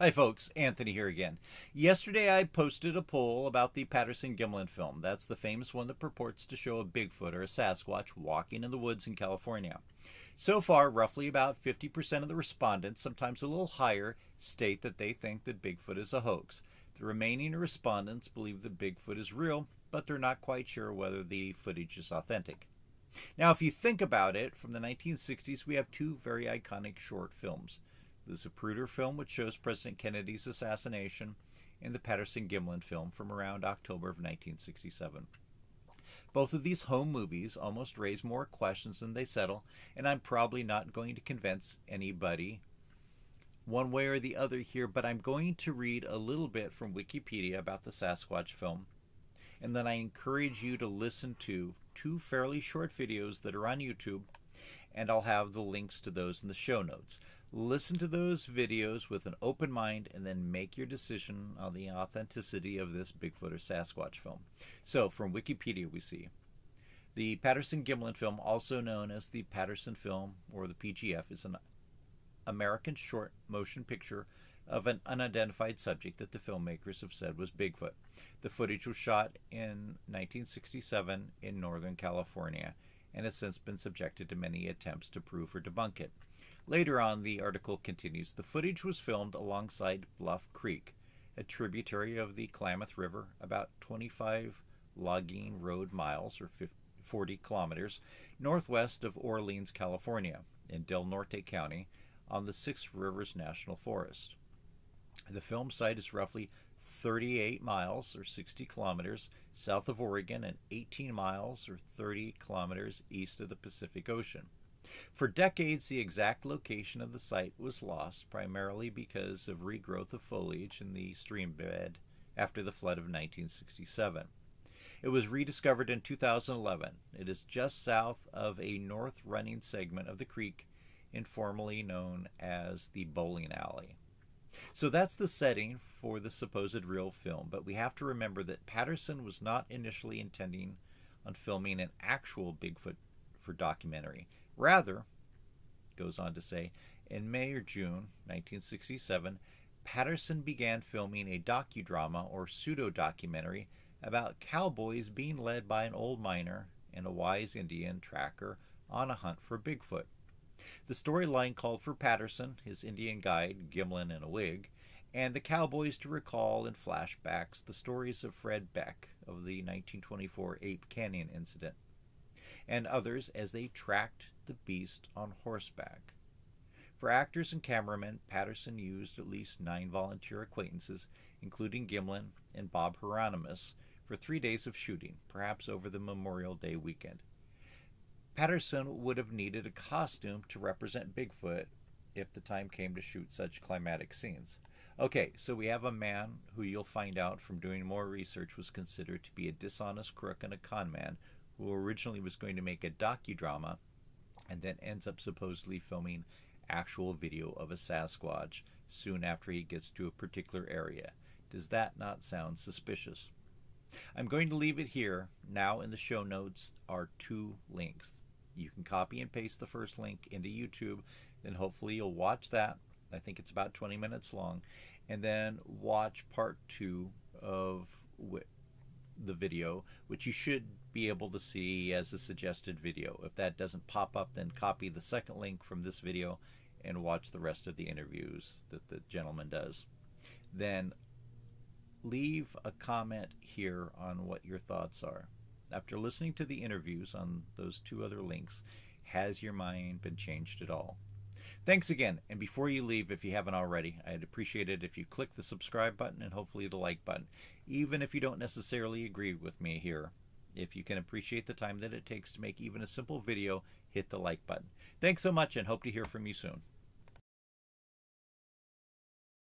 Hi folks, Anthony here again. Yesterday I posted a poll about the Patterson-Gimlin film. That's the famous one that purports to show a Bigfoot or a Sasquatch walking in the woods in California. So far, roughly about 50% of the respondents, sometimes a little higher, state that they think that Bigfoot is a hoax. The remaining respondents believe that Bigfoot is real, but they're not quite sure whether the footage is authentic. Now, if you think about it, from the 1960s we have two very iconic short films. The Zapruder film, which shows President Kennedy's assassination, and the Patterson-Gimlin film from around October of 1967. Both of these home movies almost raise more questions than they settle, and I'm probably not going to convince anybody one way or the other here, but I'm going to read a little bit from Wikipedia about the Sasquatch film, and then I encourage you to listen to two fairly short videos that are on YouTube, and I'll have the links to those in the show notes. Listen to those videos with an open mind and then make your decision on the authenticity of this Bigfoot or Sasquatch film. So, from Wikipedia we see, the Patterson-Gimlin film, also known as the Patterson film or the PGF, is an American short motion picture of an unidentified subject that the filmmakers have said was Bigfoot. The footage was shot in 1967 in Northern California and has since been subjected to many attempts to prove or debunk it. Later on, the article continues, the footage was filmed alongside Bluff Creek, a tributary of the Klamath River, about 25 logging road miles, or 40 kilometers, northwest of Orleans, California, in Del Norte County, on the Six Rivers National Forest. The film site is roughly 38 miles, or 60 kilometers, south of Oregon and 18 miles, or 30 kilometers, east of the Pacific Ocean. For decades, the exact location of the site was lost, primarily because of regrowth of foliage in the stream bed after the flood of 1967. It was rediscovered in 2011. It is just south of a north-running segment of the creek, informally known as the bowling alley. So that's the setting for the supposed real film, but we have to remember that Patterson was not initially intending on filming an actual Bigfoot for documentary. Rather, goes on to say, in May or June 1967, Patterson began filming a docudrama or pseudo-documentary about cowboys being led by an old miner and a wise Indian tracker on a hunt for Bigfoot. The storyline called for Patterson, his Indian guide, Gimlin in a wig, and the cowboys to recall in flashbacks the stories of Fred Beck of the 1924 Ape Canyon incident, and others as they tracked the beast on horseback. For actors and cameramen, Patterson used at least 9 volunteer acquaintances, including Gimlin and Bob Hieronymus, for 3 days of shooting, perhaps over the Memorial Day weekend. Patterson would have needed a costume to represent Bigfoot if the time came to shoot such climatic scenes. Okay, so we have a man who you'll find out from doing more research was considered to be a dishonest crook and a con man who originally was going to make a docudrama and then ends up supposedly filming actual video of a Sasquatch soon after he gets to a particular area. Does that not sound suspicious? I'm going to leave it here. Now in the show notes are 2 links. You can copy and paste the first link into YouTube, then hopefully you'll watch that. I think it's about 20 minutes long, and then watch part 2 of the video, which you should be able to see as a suggested video. If that doesn't pop up, then copy the second link from this video and watch the rest of the interviews that the gentleman does. Then leave a comment here on what your thoughts are. After listening to the interviews on those 2 other links, has your mind been changed at all? Thanks again, and before you leave, if you haven't already, I'd appreciate it if you click the subscribe button and hopefully the like button, even if you don't necessarily agree with me here. If you can appreciate the time that it takes to make even a simple video, hit the like button. Thanks so much and hope to hear from you soon.